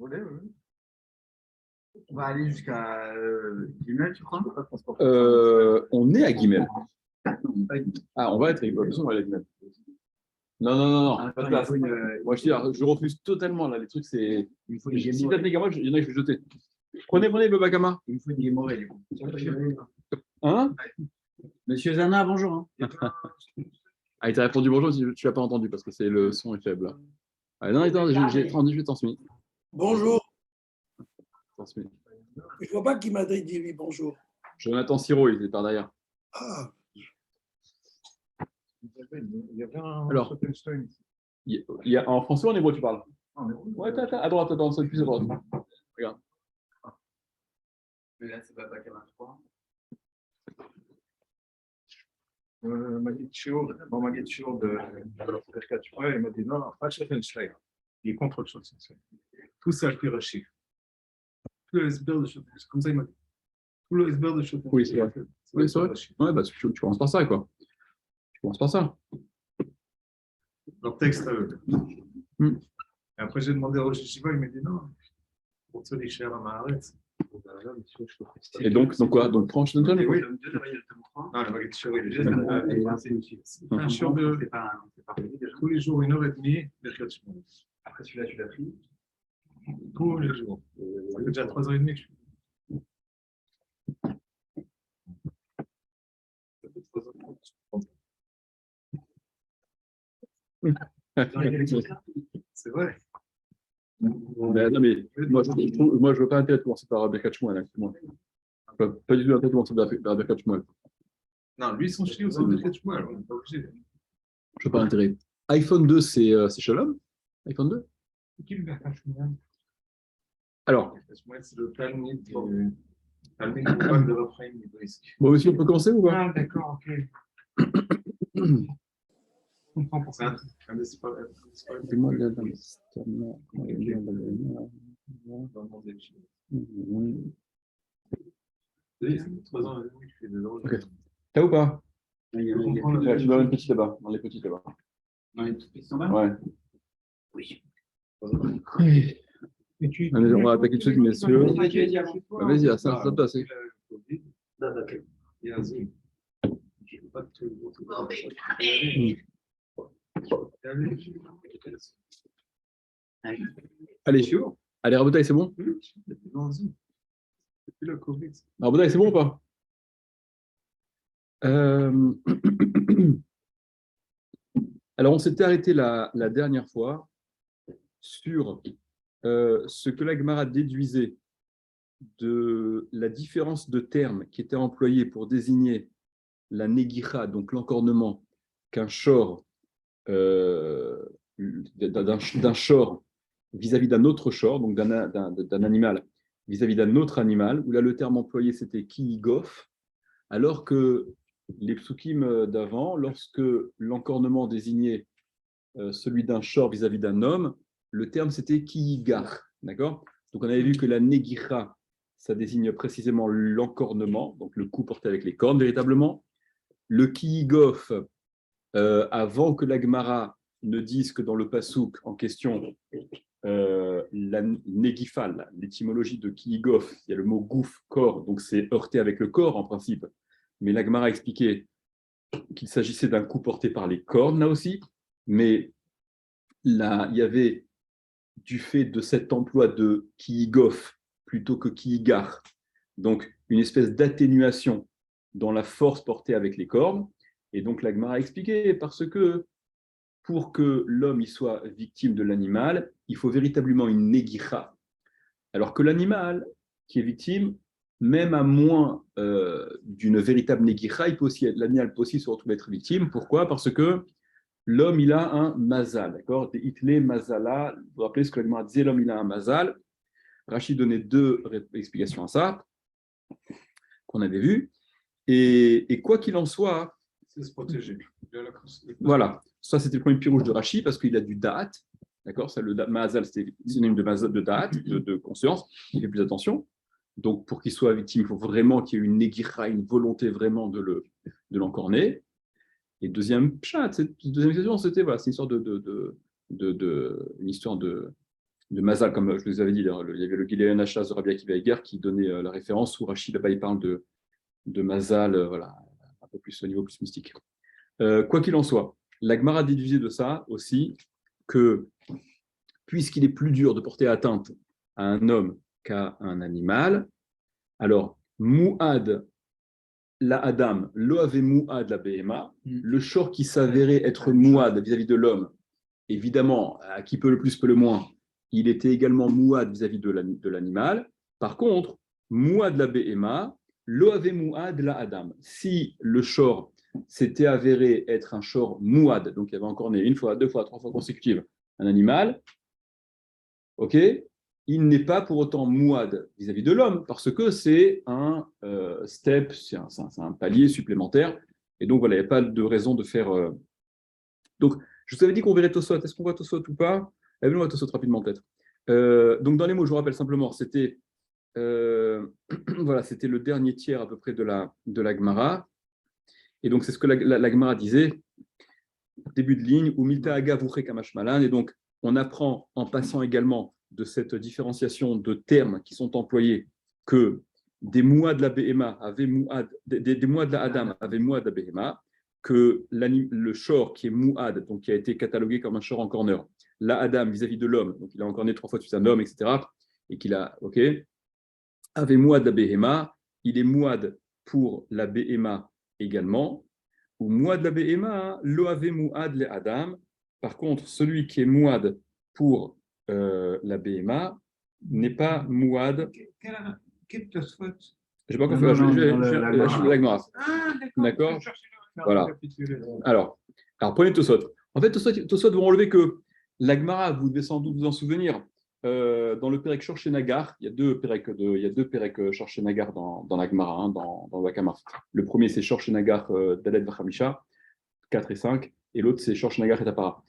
Oui. On va aller jusqu'à Guimel, tu crois? On est à Guimel. Ah, on va être à Guimel. On va aller à Guimel. Non, pas de place. Moi, je refuse totalement. Là, les trucs, c'est. Si t'as des gamins, il y en a que je vais jeter. Prenez, Babakama. Il me faut une guémorée, du coup. Hein? Monsieur Zana, bonjour. Ah, il t'a répondu bonjour, tu l'as pas entendu parce que le son est faible. Ah, non, attends, j'ai transmis. Bonjour. Transmis. Je vois pas qui m'a dit oui, bonjour. Jonathan Siro, il était par derrière. Ah. Il y avait un Alors, il y a, en français ou en hébreu tu parles? Ouais, à droite, attends, c'est plus à droite. Regarde. Mais là, c'est pas Bakama 3. Maguette Chiour de Perkat, il m'a dit non, pas Schleifenstein. Il est contre le Schleifenstein. Tout ça, je suis Rachid. Tout le SBR de Schleifenstein. Comme ça, il m'a dit. Tout le SBR de Schleifenstein. Oui, c'est vrai. Oui, c'est vrai. Ouais, bah, tu commences par ça, quoi. Tu commences par ça. Leur texte à eux. Et après, j'ai demandé à Roger Shiva, il m'a dit non. Pour ceux qui cherchent à Maharet. Et donc quoi? Donc, prends Schleifenstein? Oui. Non, la Maguette Chiour, il est un chiot de. Tous les jours, 1h30, Perkat. Après, celui-là, tu l'as pris. Tous les jours. Ça fait déjà 3h30 que je suis. C'est vrai. Non, mais moi, je veux pas intérêt de commencer par Birkat Shmuel. Pas du tout intérêt de commencer par Birkat Shmuel. Non, lui, son chiot, c'est Birkat Shmuel. On n'est pas obligé. Je veux pas intérêt. iPhone 2, c'est Shalom? iPhone 2? C'est qui le Birkat Shmuel? Alors. C'est le Talmud de Raphaël Nibrisk. Bon, aussi, on peut commencer ou pas? Ah, d'accord, ok. Je comprends pour ça. Dis-moi, ok. T'as ou pas? Tu dois une petite là-bas, dans les petites là-bas. Dans les toutes petites là-bas? Ouais. Oui. Allez, on va attaquer tout de suite, messieurs. Vas-y, ça passe. Allez, Rabotaï, c'est bon? Rabotaï, c'est bon ou pas? Alors, on s'était arrêté la dernière fois sur ce que la Gemara déduisait de la différence de termes qui était employée pour désigner la negicha, donc l'encornement, qu'un shor, d'un shor vis-à-vis d'un autre shor, donc d'un animal vis-à-vis d'un autre animal, où là le terme employé c'était kiigof, alors que les psukim d'avant, lorsque l'encornement désignait celui d'un shor vis-à-vis d'un homme, le terme c'était kiigar, d'accord? Donc on avait vu que la negicha, ça désigne précisément l'encornement, donc le coup porté avec les cornes véritablement. Le kiigof, avant que la Gemara ne dise que dans le pasouk en question, la negifal, l'étymologie de kiigof, il y a le mot gouf, corps, donc c'est heurté avec le corps en principe, mais la Gemara a expliqué qu'il s'agissait d'un coup porté par les cornes là aussi, mais là, il y avait, du fait de cet emploi de kiigof plutôt que kiigar, donc une espèce d'atténuation dans la force portée avec les cornes, et donc la Gemara a expliqué parce que pour que l'homme y soit victime de l'animal, il faut véritablement une negicha, alors que l'animal qui est victime, même à moins d'une véritable negicha, l'animal peut aussi se retrouver être victime. Pourquoi? Parce que l'homme, il a un mazal, d'accord? Itle mazala, vous vous rappelez ce que la Gemara disait, l'homme, il a un mazal. Rachid donnait deux explications à ça, qu'on avait vu. Et quoi qu'il en soit, c'est se protéger. Voilà, ça c'était le premier pirouge de Rachid parce qu'il a du da'at, d'accord? Ça, le mazal, c'était synonyme de da'at, de conscience, il fait plus attention. Donc pour qu'il soit victime, il faut vraiment qu'il y ait une negicha, une volonté vraiment de l'encorner. Et deuxième question, c'était voilà, c'est une histoire une histoire de Mazal, comme je vous avais dit, il y avait le Gileon Hachaz de Rabbi Akiva Eger qui donnait la référence, où Rachid là-bas il parle de Mazal, voilà, un peu plus au niveau plus mystique. Quoi qu'il en soit, la Gemara déduisait de ça aussi que, puisqu'il est plus dur de porter atteinte à un homme qu'à un animal, alors, Mouad la Adam, lo ave Mouad la Behema, le shor qui s'avérait être Mouad vis-à-vis de l'homme, évidemment, à qui peut le plus, peut le moins, il était également Mouad vis-à-vis de l'animal. Par contre, Mouad la Behema, lo ave Mouad la Adam. Si le shor s'était avéré être un shor Mouad, donc il y avait encore né une fois, deux fois, trois fois consécutives, un animal, ok, il n'est pas pour autant mouad vis-à-vis de l'homme, parce que c'est un step, c'est un palier supplémentaire. Et donc, voilà, il n'y a pas de raison de faire. Donc, je vous avais dit qu'on verrait Tosot. Est-ce qu'on voit Tosot ou pas? On va Tosot rapidement, peut-être. Donc, dans les mots, je vous rappelle simplement, c'était voilà, c'était le dernier tiers à peu près de la Gemara. Et donc, c'est ce que la Gemara disait, début de ligne, ou Milta Aga Vouché Kamash Malan. Et donc, on apprend en passant également de cette différenciation de termes qui sont employés que des mouad de la Behema avaient mouad, des mouad de la Adam avaient mouad de la Behema, que le shor qui est mouad, donc qui a été catalogué comme un shor en corner, la Adam vis-à-vis de l'homme, donc il a encore né 3 fois de suite un homme, etc., et qu'il a, ok, avait mouad de la Behema, il est mouad pour la Behema également, ou mouad de la Behema, lo ave mouad le Adam. Par contre, celui qui est mouad pour la BMA n'est pas mouad. Quel Tosfot? Je n'ai pas compris. La Gemara. Ah, D'accord. Voilà. Alors, prenez Tosot. En fait, Tosot vont relever que la Gemara, vous devez sans doute vous en souvenir, dans le Perek Shor Nagar, il y a deux Perek Shor Nagar dans la Gemara, dans Wakama. Le premier, c'est Shor Nagar Dalet Vachamisha, 4 et 5, et l'autre, c'est Shor Nagar et Tapara.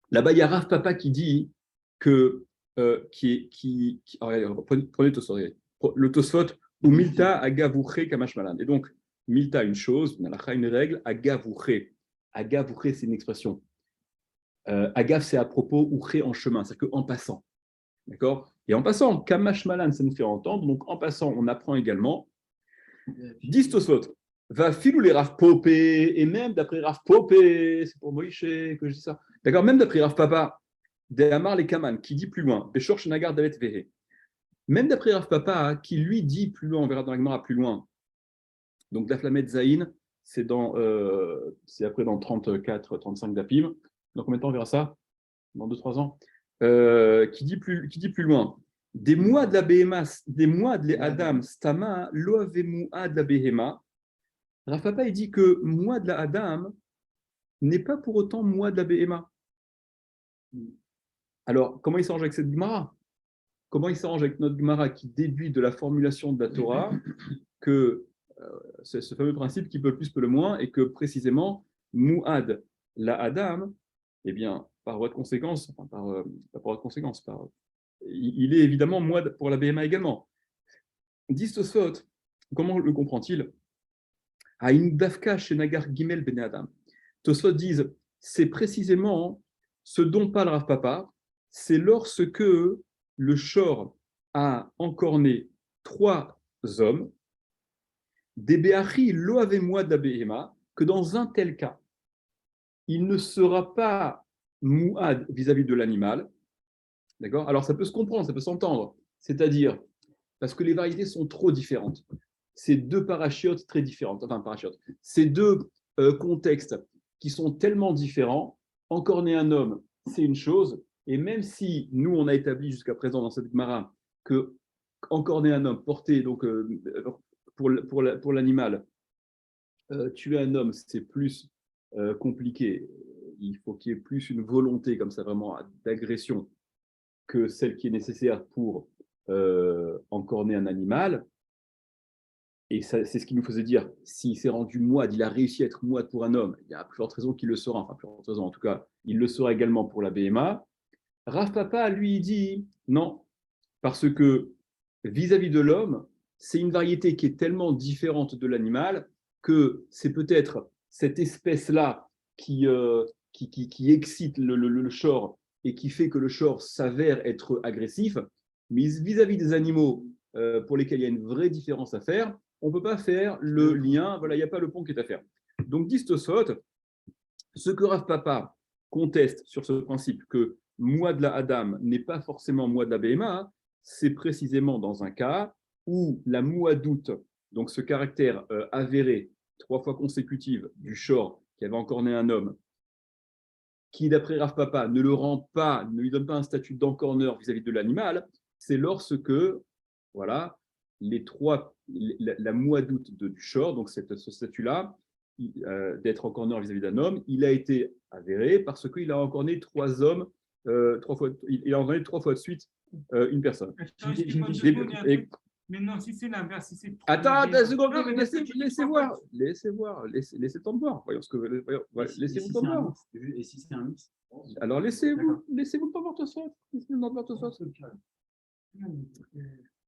Là-bas, il y a Rav Papa qui dit que prenez Tosfot, le Tosfot ou Milta Agavouché Kamash Malan. Et donc, Milta, une chose, une règle, Agavouché. Agavouché, c'est une expression. Agav, c'est à propos, ou Ré en chemin, c'est-à-dire qu'en passant. D'accord? Et en passant, Kamash Malan, ça nous fait entendre. Donc, en passant, on apprend également. 10 Tosfot. Va filou les Rav Popé, et même d'après Rav Popé, c'est pour Moïse que je dis ça. D'accord, même d'après Rav Papa, d'Amar les Kaman, qui dit plus loin, Beshor Shenagar Davet Vehe. Même d'après Rav Papa, qui lui dit plus loin, on verra dans la Gemara plus loin. Donc, Daflamet Zaïn, c'est après dans 34, 35 d'Apim. Dans combien de temps on verra ça? Dans 2-3 ans. Qui dit plus loin. Des mois de la Behemas, des mois de l'Adam, Stama, Loave Moua de la Behema. Rav Papa, il dit que moi de la Adam n'est pas pour autant moi de la Behema. Alors, comment il s'arrange avec cette Gemara? Comment il s'arrange avec notre Gemara qui déduit de la formulation de la Torah que c'est ce fameux principe qui peut le plus, peut le moins, et que précisément, Mouad, la Adam, eh bien, par voie de conséquence, enfin, pas par voie de conséquence, il est évidemment Mouad pour la Behema également. Dit Tosfot, comment le comprend-il? Dafka chez Nagar Gimel Ben Adam. Tosfot disent, c'est précisément ce dont parle Rav Papa, c'est lorsque le shor a encorné 3 hommes, des Be'achi lo ave mouad la Behema, que dans un tel cas, il ne sera pas mouad vis-à-vis de l'animal. D'accord? Alors ça peut se comprendre, ça peut s'entendre. C'est-à-dire, parce que les variétés sont trop différentes. Ces deux parachiotes très différentes, ces deux contextes qui sont tellement différents, encorner un homme, c'est une chose, et même si nous, on a établi jusqu'à présent dans cette Gemara que encorner un homme, porter donc pour l'animal, tuer un homme, c'est plus compliqué. Il faut qu'il y ait plus une volonté comme ça vraiment d'agression que celle qui est nécessaire pour encorner un animal. Et c'est ce qui nous faisait dire, s'il s'est rendu mouad, il a réussi à être mouad pour un homme, il y a plus forte raison qu'il le sera, enfin plus forte raison en tout cas, il le sera également pour la BMA. Rav Papa, lui, dit non, parce que vis-à-vis de l'homme, c'est une variété qui est tellement différente de l'animal que c'est peut-être cette espèce-là qui excite le shor et qui fait que le shor s'avère être agressif, mais vis-à-vis des animaux pour lesquels il y a une vraie différence à faire, on ne peut pas faire le lien, voilà, il n'y a pas le pont qui est à faire. Donc, dit Tosfot, ce que Rav Papa conteste sur ce principe que moi de la Adam n'est pas forcément moi de la BMA, c'est précisément dans un cas où la mouadoute, donc ce caractère avéré 3 fois consécutive du shor qui avait encorné un homme, qui d'après Rav Papa ne le rend pas, ne lui donne pas un statut d'encorneur vis-à-vis de l'animal, c'est lorsque voilà, la mouadoute du shor, donc ce statut-là, d'être encorneur vis-à-vis d'un homme, il a été avéré parce qu'il a encorné 3 hommes, 3 fois, il a encorné 3 fois de suite une personne. Mais non, si c'est l'inverse, si c'est. Attends, une seconde, Non, mais laissez voir, laissez le temps de voir. Voyons ce que, laissez-vous le temps de voir. Et si c'est un mix? Alors laissez-vous le temps de voir tout ça. Laissez-vous le temps de voir tout ça.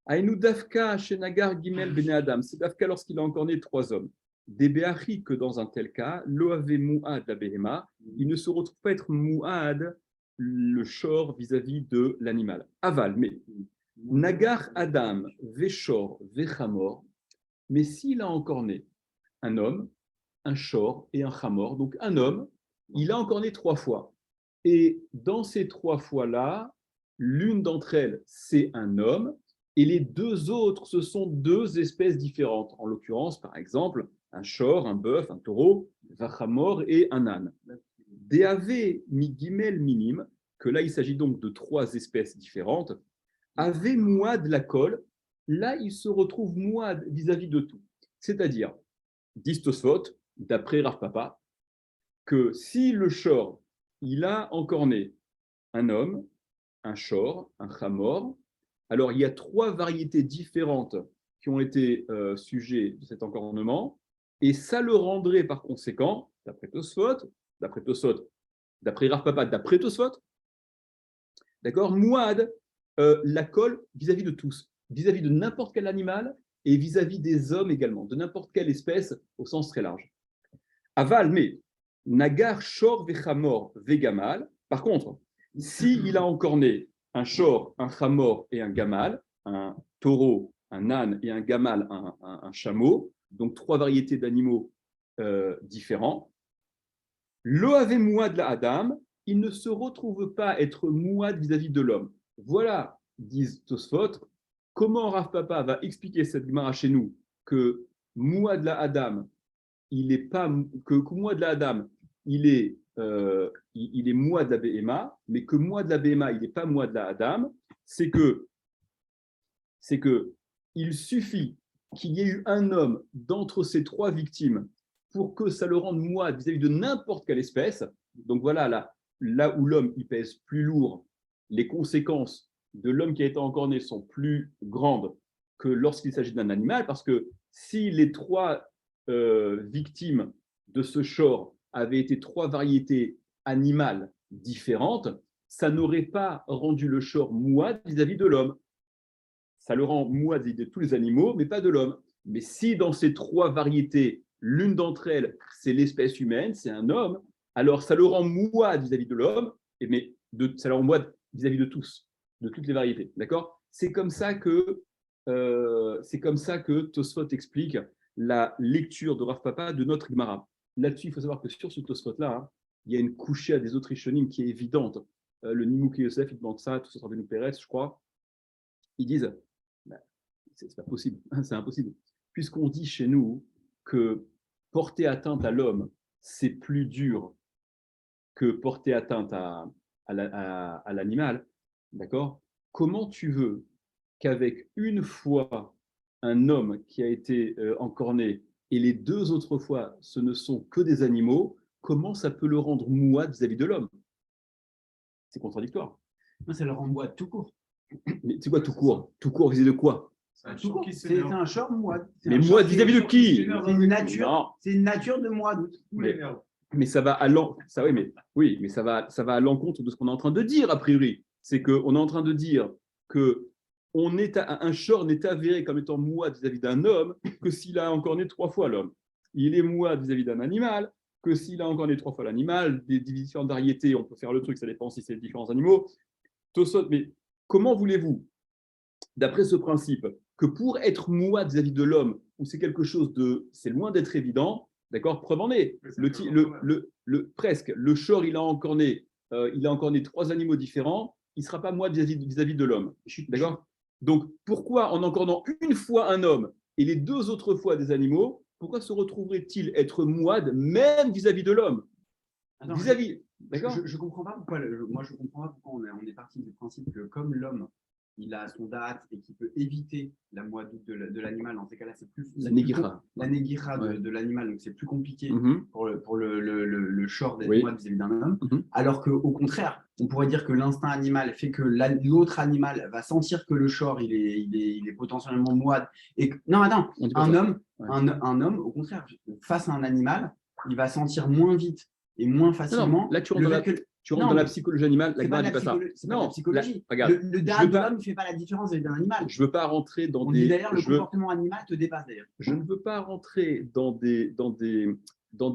Aïnou Dafka, Shenagar, Gimel, Bene Adam. C'est Dafka lorsqu'il a encorné 3 hommes. Des Béachi que dans un tel cas, Loave Mouad la Behema, il ne se retrouve pas être Mouad, le shor vis-à-vis de l'animal. Aval, mais Nagar Adam, Veshor, Vechamor, mais s'il a encorné un homme, un shor et un chamor, donc un homme, il a encorné 3 fois. Et dans ces 3 fois-là, l'une d'entre elles, c'est un homme, et les 2 autres, ce sont 2 espèces différentes. En l'occurrence, par exemple, un shor, un bœuf, un taureau, vachamor et un âne. Deave migimel minim, que là il s'agit donc de 3 espèces différentes. Ave mouad la colle, là il se retrouve mouad vis-à-vis de tout. C'est-à-dire, dit Tosfot, d'après Rav Papa, que si le shor, il a encorné un homme, un shor, un chamor, alors il y a 3 variétés différentes qui ont été sujets de cet encornement, et ça le rendrait par conséquent, d'après Rav Papa, d'après Tosfot, d'accord, mouad, la colle vis-à-vis de tous, vis-à-vis de n'importe quel animal et vis-à-vis des hommes également, de n'importe quelle espèce au sens très large. Aval, mais nagar, shor, vechamor, vegamal, par contre, s'il a encorné un shor, un chamor et un gamal, un taureau, un âne et un gamal, un chameau, donc 3 variétés d'animaux différents, lo ave mouad la Adam, il ne se retrouve pas être mouad vis-à-vis de l'homme. Voilà, disent Tosfot, comment Rav Papa va expliquer cette Gemara chez nous que mouad la Adam, il est pas que mouad la Adam, il est mouad la Behema, mais que mouad la Behema, il n'est pas mouad la Adam, c'est que il suffit qu'il y ait eu un homme d'entre ces 3 victimes pour que ça le rende mouad vis-à-vis de n'importe quelle espèce. Donc voilà, là où l'homme il pèse plus lourd, les conséquences de l'homme qui a été encorné sont plus grandes que lorsqu'il s'agit d'un animal, parce que si les 3 victimes de ce shor avaient été 3 variétés animales différentes, ça n'aurait pas rendu le shor mouad vis-à-vis de l'homme. Ça le rend mouad vis-à-vis de tous les animaux, mais pas de l'homme. Mais si dans ces 3 variétés, l'une d'entre elles, c'est l'espèce humaine, c'est un homme, alors ça le rend mouad vis-à-vis de l'homme, mais ça le rend mouad vis-à-vis de tous, de toutes les variétés. D'accord ? C'est comme ça que Tosfot explique la lecture de Rav Papa de notre Gemara. Là-dessus, il faut savoir que sur ce Tosfot-là, il y a une couchée à des autres Rishonim qui est évidente. Le Nimouké Yosef, il demande ça, tout ça, Rabbeinu Pérez, je crois. Ils disent, c'est pas possible, c'est impossible. Puisqu'on dit chez nous que porter atteinte à l'homme, c'est plus dur que porter atteinte à l'animal, d'accord ? Comment tu veux qu'avec une fois un homme qui a été encorné et les 2 autres fois ce ne sont que des animaux, comment ça peut le rendre mouad vis-à-vis de l'homme ? C'est contradictoire. Non, ça le rend mouad tout court. Mais c'est quoi tout court ? Tout court vis-à-vis de quoi ? Tout court. C'est un shor mouad. Mais mouad vis-à-vis de qui ? C'est une nature. Non. C'est une nature de mouad. Mais ça va à l'encontre de ce qu'on est en train de dire, a priori. C'est qu'on est en train de dire que un shor n'est avéré comme étant mouad vis-à-vis d'un homme que s'il a encorné 3 fois l'homme. Il est mouad vis-à-vis d'un animal que s'il a encore né 3 fois l'animal, des différentes variétés, on peut faire le truc, ça dépend si c'est différents animaux. Tosot, mais comment voulez-vous, d'après ce principe, que pour être mouad vis-à-vis de l'homme, où c'est quelque chose de, c'est loin d'être évident, d'accord, preuve en est, presque, le shor, il a encore né 3 animaux différents, il ne sera pas mouad vis-à-vis de l'homme, d'accord. Donc, pourquoi en encornant une fois un homme et les 2 autres fois des animaux, pourquoi se retrouverait-il être mouad même vis-à-vis de l'homme? Vis-à-vis, d'accord. Je comprends pas pourquoi, moi je comprends pas pourquoi on est parti du principe que comme l'homme, il a son date et qu'il peut éviter la moadoute de l'animal, dans ces cas-là, c'est plus La négira. La négira Ouais. de l'animal, donc c'est plus compliqué Mhm. pour le short des Oui. mois vis-à-vis d'un homme. Mhm. Alors qu'au contraire, on pourrait dire que l'instinct animal fait que l'autre animal va sentir que le short il est potentiellement moide. Et non, attends, On dit pas un ça. homme, Ouais. un homme, au contraire, face à un animal, il va sentir moins vite et moins facilement. Non, là, tu rentres dans la psychologie animale. La Gemara dit pas ça. C'est pas de la psychologie. Regarde, le date de l'homme ne fait pas la différence avec un animal. je ne veux pas rentrer dans On dit d'ailleurs le comportement animal te dépasse d'ailleurs. Je ne veux pas rentrer dans des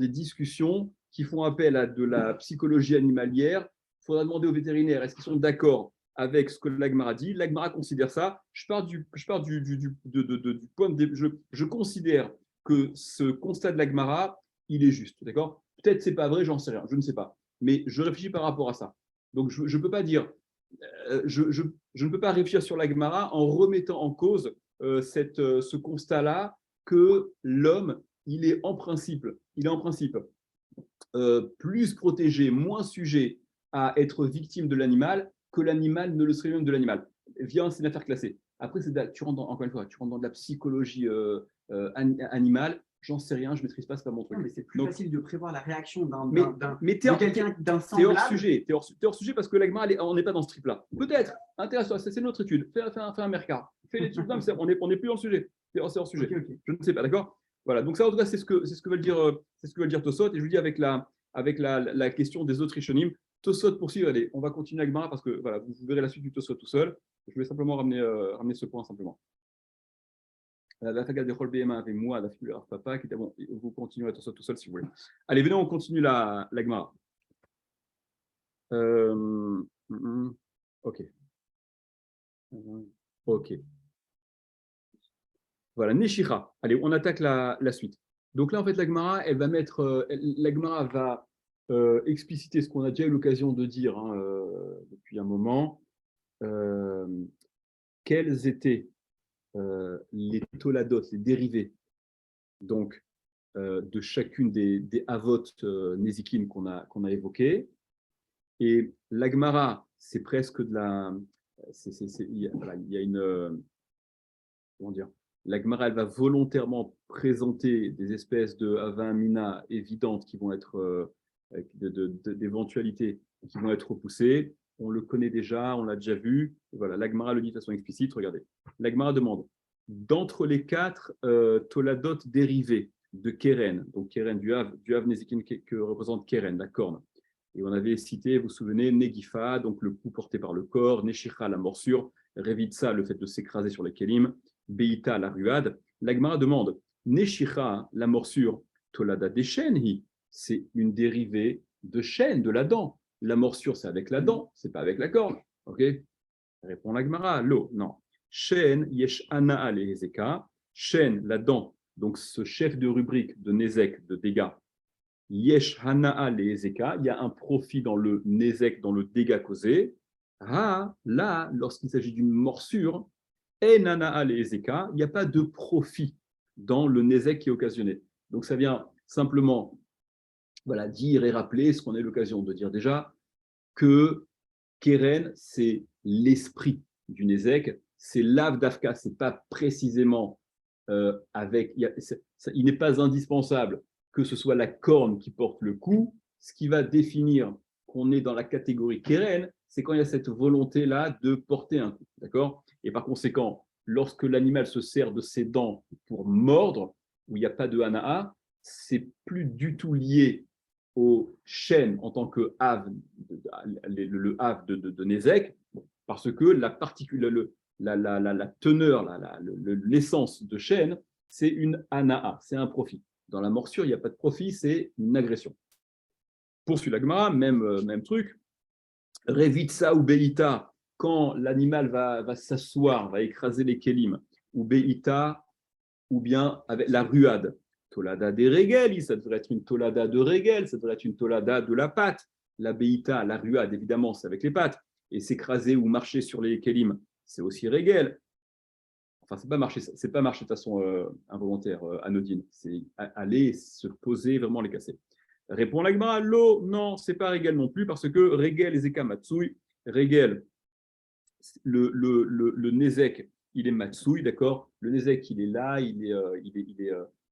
discussions qui font appel à de la psychologie animalière. Il faudra demander aux vétérinaires, est-ce qu'ils sont d'accord avec ce que l'Agmara dit? L'Agmara considère ça. Je pars du point de je considère que ce constat de l'Agmara, il est juste. D'accord? Peut-être c'est pas vrai, j'en sais rien, je ne sais pas. Mais je réfléchis par rapport à ça. Donc je ne peux pas dire, je ne peux pas réfléchir sur l'Agmara en remettant en cause ce constat-là que l'homme, il est en principe plus protégé, moins sujet à être victime de l'animal que l'animal ne le serait même de l'animal. Viens, c'est une affaire classée. Après, encore une fois, tu rentres dans de la psychologie animale. J'en sais rien, je ne maîtrise pas, c'est pas mon truc. Non, mais c'est plus facile de prévoir la réaction d'un semblable. T'es hors sujet parce que l'Agmara, on n'est pas dans ce trip-là. Peut-être, intéressant, c'est notre étude. Fais un mercat. Fais l'étude, on n'est plus dans le sujet. C'est hors sujet. Okay. Je ne sais pas, d'accord. Voilà, donc ça, en tout cas, c'est ce que veut dire Tosot. Et je vous dis avec la question des autres Rishonim, Tosot poursuivre, allez, on va continuer avec Gemara parce que voilà, vous verrez la suite du Tosot tout seul. Je vais simplement ramener ce point simplement. La saga de Chol Behema avec moi, la figure de papa, qui était bon, vous continuez à Tosot tout seul si vous voulez. Allez, venez, on continue la Gemara. Ok. Ok. Voilà, Neshira. Allez, on attaque la suite. Donc là, en fait, la Gemara, va expliciter ce qu'on a déjà eu l'occasion de dire depuis un moment. Quels étaient les toladot, les dérivés, donc de chacune des avot nézikim qu'on a évoquées. Et la Gemara, c'est presque de la... Il y a une... comment dire? La Gemara, elle va volontairement présenter des espèces de avamina évidentes qui vont être d'éventualités qui vont être repoussées. On le connaît déjà, on l'a déjà vu. Voilà, la Gemara le dit de façon explicite. Regardez. La Gemara demande, d'entre les 4 toladot dérivés de Keren, donc Keren du Hav Nezikin que représente Keren, la corne. Et on avait cité, vous vous souvenez, Negifa, donc le coup porté par le corps, Neshicha, la morsure, Revitsa, le fait de s'écraser sur les kelim, Beita, la ruade. La Gemara demande, Neshicha, la morsure, Tolada des chênes, c'est une dérivée de chêne, de la dent. La morsure, c'est avec la dent, c'est pas avec la corne. Ok? Répond la Gemara, l'eau, non. Chêne, yesh ana le ezeka. Chêne, la dent, donc ce chef de rubrique de Nézek, de dégâts. Yesh hana'a le ezeka. Il y a un profit dans le Nézek, dans le dégât causé. Ah, là, lorsqu'il s'agit d'une morsure, en hana'a le ezeka, il n'y a pas de profit dans le Nézek qui est occasionné. Donc ça vient simplement dire et rappeler ce qu'on a eu l'occasion de dire déjà, que Keren, c'est l'esprit du Nézek, c'est l'Av d'Afka, c'est pas précisément il n'est pas indispensable que ce soit la corne qui porte le coup. Ce qui va définir qu'on est dans la catégorie Keren, c'est quand il y a cette volonté-là de porter un coup. D'accord? Et par conséquent, lorsque l'animal se sert de ses dents pour mordre, où il n'y a pas de hana'a, c'est plus du tout lié au chêne en tant que Hav, le Hav de Nézek, parce que la teneur, l'essence de chêne, c'est une hana'a, c'est un profit. Dans la morsure, il n'y a pas de profit, c'est une agression. Poursuit la Gemara, même truc. Revitsa ou Beita, quand l'animal va s'asseoir, va écraser les kélim, ou Beita, ou bien avec la ruade. Tolada des régel, ça devrait être une tolada de régel, ça devrait être une tolada de la patte. La Beita, la ruade, évidemment, c'est avec les pattes. Et s'écraser ou marcher sur les kélim, c'est aussi régel. Enfin, c'est pas marcher de façon involontaire, anodine. C'est aller se poser, vraiment les casser. Répond la Gemara, l'eau, non, c'est pas régel non plus, parce que régel et zeka matsui, régel, le nezek, il est matsui, d'accord. Le nezek, il est là,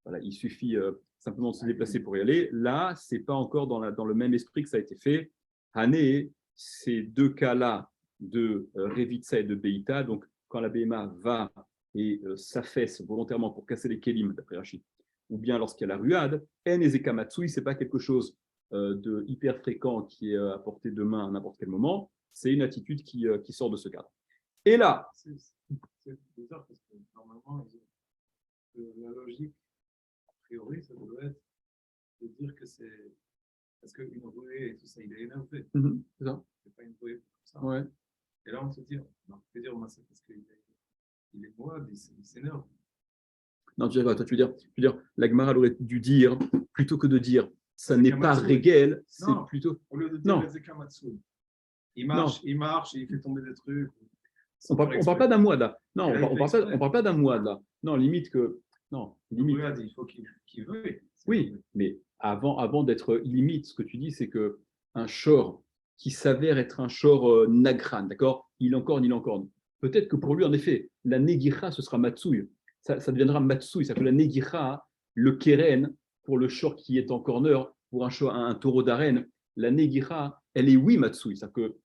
voilà, il suffit simplement de se déplacer pour y aller. Là, c'est pas encore dans le même esprit que ça a été fait. Hané, ces deux cas-là de Revitsa et de Beita, donc quand la BMA va et s'affaisse volontairement pour casser les kélim, d'après Rachid, ou bien lorsqu'il y a la ruade, en ezeka matsui, ce n'est pas quelque chose de hyper fréquent qui est à portée de main à n'importe quel moment, c'est une attitude qui sort de ce cadre. Et là, C'est bizarre parce que normalement, la logique, a priori, ça devrait être de dire que c'est parce qu'une rouée et tout ça, il est énervé. c'est ça. C'est pas une rouée comme ça. Ouais. Et là, on se dit, non, on peut dire, moi, c'est parce qu'il est moide, il s'énerve. Non, tu veux dire, la Gemara aurait dû dire, plutôt que de dire, ça n'est pas Zekamatsu. régel, c'est Non. plutôt. Au lieu de Non. dire Zekamatsu, il marche, et il fait tomber des trucs. On ne parle pas d'un moine là. Non, Et là, on parle pas d'un moine là. Non, limite que. Non, limite. Regarde, il faut qu'il veuille. Oui, mais avant d'être limite, ce que tu dis, c'est que un shor qui s'avère être un shor nagran, d'accord, il encorne. Peut-être que pour lui, en effet, la negira, ce sera matsouille. Ça deviendra matsouille. Ça fait la negira, le keren, pour le shor qui est en corner, pour un taureau d'arène, la negira, elle est oui matsouille. C'est-à-dire que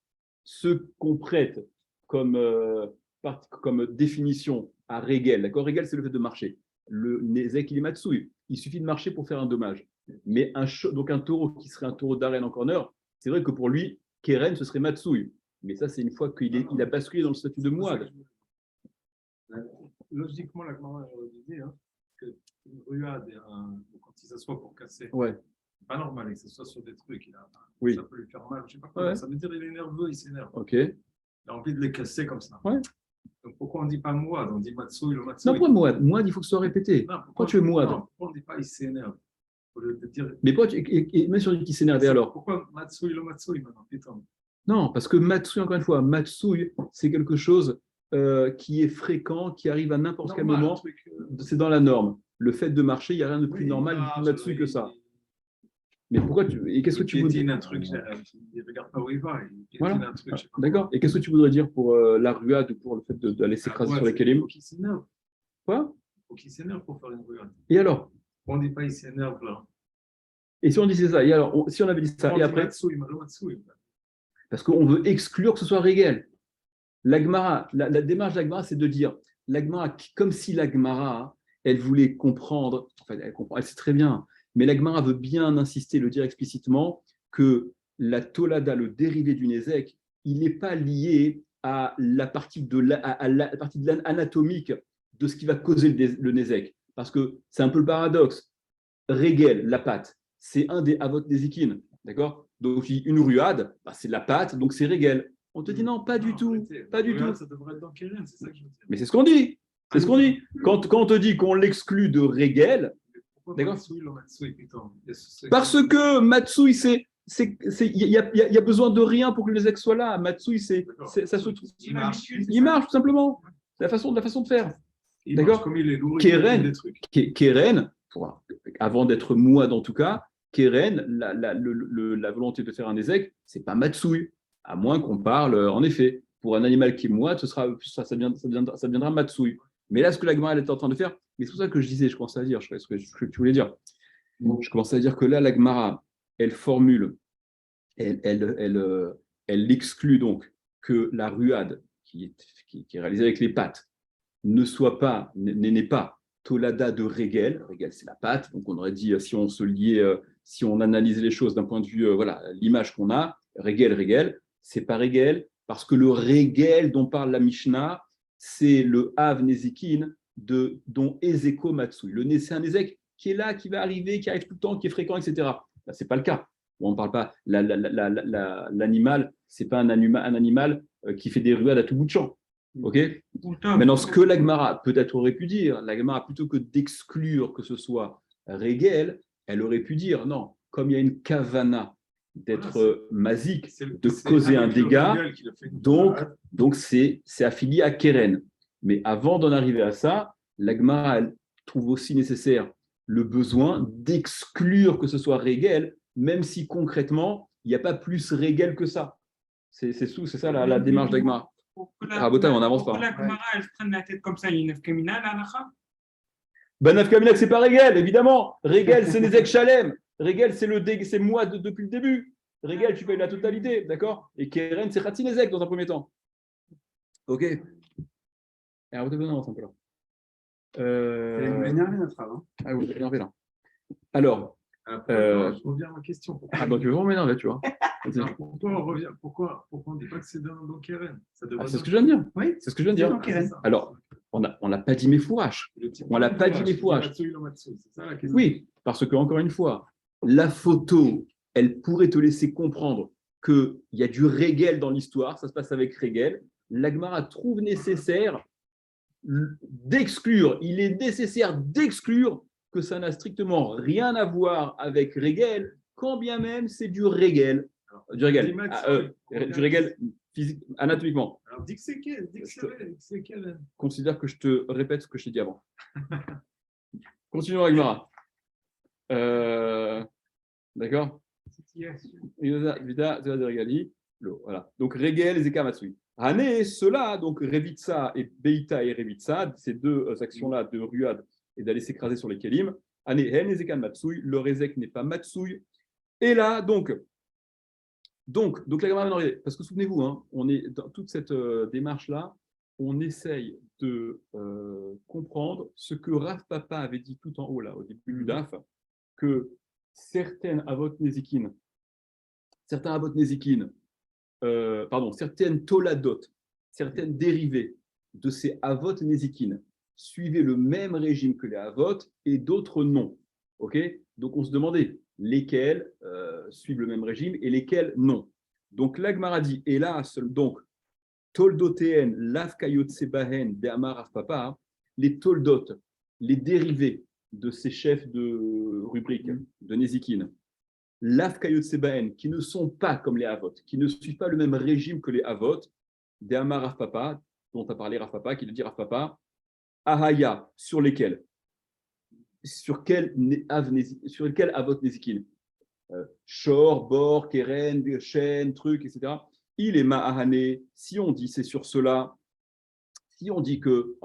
ce qu'on prête comme définition à régel, d'accord, régel, c'est le fait de marcher. Le nezek, il est matsouille. Il suffit de marcher pour faire un dommage. Mais donc un taureau qui serait un taureau d'arène en corner, c'est vrai que pour lui, keren, ce serait matsouille. Mais ça, c'est une fois qu'il a basculé dans le statut de moine. Logiquement, la Gemara aurait dû dire qu'une ruade, quand il s'assoit pour casser, Ouais. c'est pas normal, il s'assoit sur des trucs, Oui. ça peut lui faire mal, je sais pas quoi. Ouais. Ça veut dire qu'il est nerveux, il s'énerve. Ok. Il a envie de les casser comme ça. Ouais. Donc pourquoi on ne dit pas moide, on dit matsouille, le Non, matsouille. pourquoi moine? Moine, il faut que ce soit répété. Non, Pourquoi tu es moine? pourquoi on ne dit pas il s'énerve? Au lieu de dire. Mais pourquoi et même sur dit qu'il s'énervait alors? Pourquoi matsouille, le matsouille maintenant? Putain. Non, parce que matsouille, encore une fois, matsouille, c'est quelque chose qui est fréquent, qui arrive à n'importe quel Normal, moment. un truc, C'est dans la norme. Le fait de marcher, il n'y a rien de plus oui, normal il marche, du matsouille que ça. il- Mais pourquoi et qu'est-ce que Il tu voudrais piétine un truc, il ne regarde pas où il va, il piétine Voilà. un truc. Je sais pas D'accord. quoi. Et qu'est-ce que tu voudrais dire pour la ruade ou pour le fait d'aller s'écraser sur les Il kélim? faut qu'il s'énerve. Quoi? Il faut qu'il s'énerve pour faire une ruade. Et alors? On ne dit pas il s'énerve là. Et si on disait ça? Et alors, si on avait dit ça, On et dit après? Matsouille, le Matsouille. Parce qu'on veut exclure que ce soit régel. La démarche de l'Agmara, c'est de dire, l'Agmara, comme si l'Agmara, elle voulait comprendre, enfin, elle sait très bien, mais l'Agmara veut bien insister, le dire explicitement, que la tolada, le dérivé du nezek, il n'est pas lié à la partie anatomique de ce qui va causer le nezek. Parce que c'est un peu le paradoxe. Régel, la patte, c'est un des avot des ikines, d'accord? Donc, une ruade, bah, c'est la patte, donc c'est régel. On te dit non, pas du tout, pas du tout. Ça devrait être dans Keren, c'est ça que je veux dire. Mais c'est ce qu'on dit. C'est ce qu'on dit. Quand on te dit qu'on l'exclut de régel, Pourquoi d'accord. Matsouille, le Matsouille, putain. Parce que Matsouille, il y a besoin de rien pour que le nezek soit là. Matsouille, ça se trouve. Il marche tout simplement. La façon de faire. Il D'accord. marche comme il est lourd, Keren, des trucs. Keren, avant d'être mouad en tout cas, Keren, la volonté de faire un nezek, c'est pas Matsouille, à moins qu'on parle, en effet, pour un animal qui est mouad, ça deviendra Matsouille. Mais là, ce que la Gemara est en train de faire, mais c'est pour ça que je disais, je commençais à dire, je sais ce que tu voulais dire. Je commençais à dire que là, la Gemara, elle formule, elle exclut donc que la ruade qui est réalisée avec les pattes n'est pas tolada de régel. Régel, c'est la patte. Donc, on aurait dit, si on se liait, si on analysait les choses d'un point de vue, voilà, l'image qu'on a, régel, c'est pas régel, parce que le régel dont parle la Mishnah, c'est le Hav Nezikin dont Ezeko Matsui. C'est un Ezek qui est là, qui va arriver, qui arrive tout le temps, qui est fréquent, etc. Là, ce n'est pas le cas. On ne parle pas. L'animal, ce n'est pas un animal qui fait des ruades à tout bout de champ. OK? Maintenant, ce que l'Agmara peut-être aurait pu dire, l'Agmara, plutôt que d'exclure que ce soit régel, elle aurait pu dire non, comme il y a une kavana d'être mazik, de causer un dégât, donc c'est affilié à Keren. Mais avant d'en arriver à ça, l'Agmara elle trouve aussi nécessaire le besoin d'exclure que ce soit régel, même si concrètement, il n'y a pas plus régel que ça. C'est ça la démarche d'Agmara. Rabotai, on avance pas. Pourquoi la Gemara, elle se prenne la tête comme ça, il y a une nafkamina, la halakha? Ben nafkamina, c'est pas régel, évidemment. Régel, c'est Nezek Shalem. Régel, c'est moi depuis le début. Régel, tu payes la totalité, d'accord? Et Keren, c'est Khatsi Nezek dans un premier temps. Ok. Et Rabotai, on avance un peu là. Vous m'énervez, notre femme. Ah, vous m'énervez là. Alors. Je reviens à ma question. Ah, donc tu veux vraiment m'énerver, tu vois. Alors, pourquoi on ne dit pas que c'est dans Keren? C'est ce que je viens de dire. Oui, c'est ce que je viens de dire. Alors, on l'a pas dit mes fourrages. On l'a pas dit mes fourrages. Oui, parce que, encore une fois, la photo, elle pourrait te laisser comprendre qu'il y a du régel dans l'histoire, ça se passe avec régel. L'Agmara trouve nécessaire d'exclure, il est nécessaire d'exclure que ça n'a strictement rien à voir avec régel, quand bien même c'est du régel. Du régel physique, anatomiquement. Alors, dis que c'est quel? Considère que je te répète ce que je t'ai dit avant. Continuons avec Mara. D'accord. Voilà. Donc, régel, zeka, matsui. Hané, cela, donc Revitsa et Beita et Revitsa, ces deux actions-là de ruade et d'aller s'écraser sur les kelim. Hané, hen, ezeka, matsui. Le rezek n'est pas matsui. Et là, donc la Gemara, parce que souvenez-vous, hein, on est dans toute cette démarche-là, on essaye de comprendre ce que Rav Papa avait dit tout en haut, là, au début du DAF, que certaines certaines toladot, certaines dérivées de ces avot nézikines suivaient le même régime que les avot et d'autres non. Okay, donc on se demandait lesquels suivent le même régime et lesquels non. Donc l'Agmara dit, et là, donc, toldotéen, lafkayotsebahen, de Amar Rav Papa, les toldot, les dérivés de ces chefs de rubrique, de Nézikine, lafkayotsebahen, qui ne sont pas comme les avot, qui ne suivent pas le même régime que les avot, de Amar Rav Papa, dont a parlé Rav Papa, qui le dit Rav Papa, ahaya, sur lesquels? Sur quel avot Nézikine? Shor, Bor, Keren, Shen, truc, etc. Il est Ma'ahane. Si on dit c'est sur cela, si on dit que,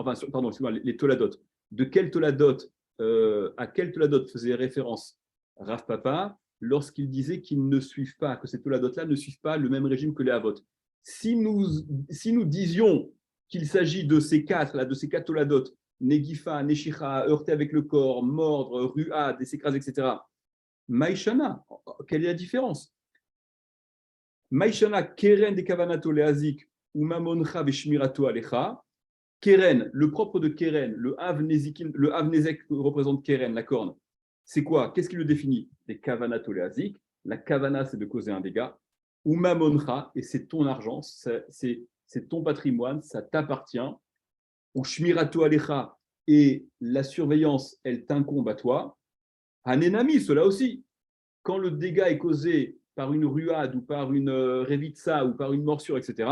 les Toladot, de quel Toladot, à quel Toladot faisait référence Rav Papa lorsqu'il disait qu'ils ne suivent pas, que ces Toladot-là ne suivent pas le même régime que les Avot. Si nous disions qu'il s'agit de ces quatre Toladot, Negifa, Neshicha, heurter avec le corps, mordre, ruade, s'écraser, etc. Maïshana, quelle est la différence? Maïshana, Keren de Kavanato Leazik, ou Mamoncha Veshmirato Alecha. Keren, le propre de Keren, le Hav Nezek représente Keren, la corne. C'est quoi? Qu'est-ce qui le définit? Des Kavanato Leazik. La Kavana, c'est de causer un dégât. Ou Mamoncha, et c'est ton argent, c'est ton patrimoine, ça t'appartient. Ou Shmirato Alecha, et la surveillance, elle t'incombe à toi. Hanenami, cela aussi. Quand le dégât est causé par une ruade ou par une revitsa ou par une morsure, etc.,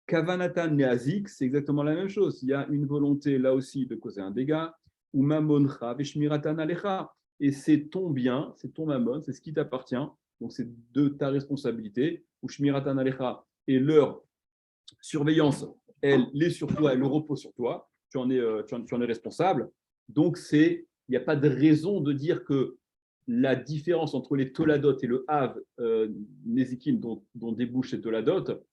Kavanatan Neazik, c'est exactement la même chose. Il y a une volonté là aussi de causer un dégât. Ou Mamoncha Veshmiratan Alecha. Et c'est ton bien, c'est ton mammon, c'est ce qui t'appartient. Donc c'est de ta responsabilité. Ou Shmiratan Alecha. Et leur surveillance, elle est sur toi, elle repose sur toi. Tu en es responsable. Donc il n'y a pas de raison de dire que la différence entre les toladot et le hav nézikine dont débouchent ces toladot,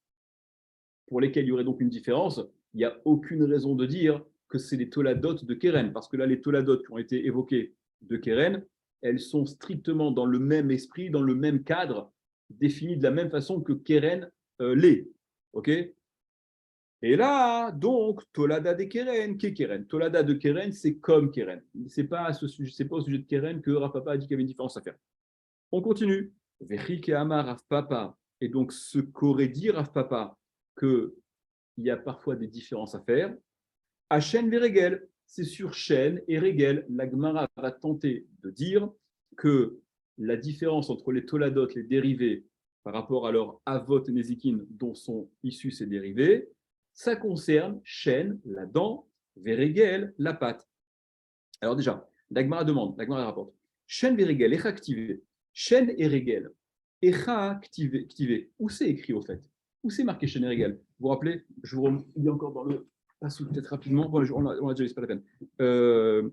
pour lesquels il y aurait donc une différence, il n'y a aucune raison de dire que c'est les toladot de Keren, parce que là, les toladot qui ont été évoquées de Keren, elles sont strictement dans le même esprit, dans le même cadre, définies de la même façon que Keren l'est. Ok? Et là, donc, Tolada de Keren, qu'est Keren? Tolada de Keren, c'est comme Keren. Ce n'est pas au sujet de Keren que Rav Papa a dit qu'il y avait une différence à faire. On continue. Vechi ke amar Rav Papa. Et donc, ce qu'aurait dit Rav Papa, qu'il y a parfois des différences à faire, Hachen Veregel, c'est sur Shen et Regel. La Gemara va tenter de dire que la différence entre les toladot, les dérivés, par rapport à leur avot et nezikin, dont sont issus ces dérivés, ça concerne Shen, la dent, Veregel, la pâte. Alors déjà, la Gemara demande, la Gemara rapporte, Shen Veregel, Echa activé, Shen et Regel, Echa activé. Où c'est écrit au fait? Où c'est marqué Shen et Regel? Vous vous rappelez? Je vous relis encore dans le passage peut-être rapidement. Bon, on l'a déjà vu, c'est pas la peine.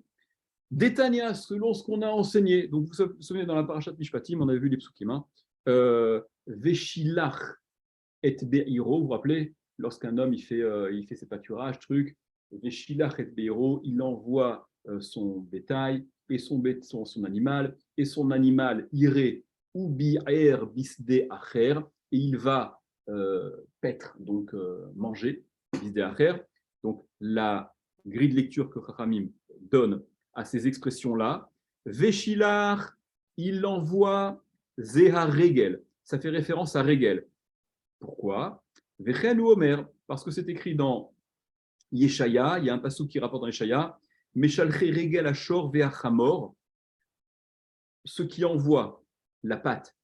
Détania, selon ce qu'on a enseigné, donc vous vous souvenez dans la parashat Mishpatim, on avait vu les psukim, hein, Veshilach et Be'iro, vous vous rappelez, lorsqu'un homme il fait ses pâturages, trucs, Veshilach et Be'iro, il envoie son bétail et son animal, et son animal irait ou bi'er bisde acher, et il va paître, donc manger, bisde acher. Donc la grille de lecture que Chachamim donne à ces expressions-là, Veshilach, il envoie Zeha Regel, ça fait référence à Regel. Pourquoi? Vechen ou Omer, parce que c'est écrit dans Yeshaya, il y a un passage qui rapporte dans Yeshaya, Meshalche Regel Ashor Veachamor, ce qui envoie la pâte,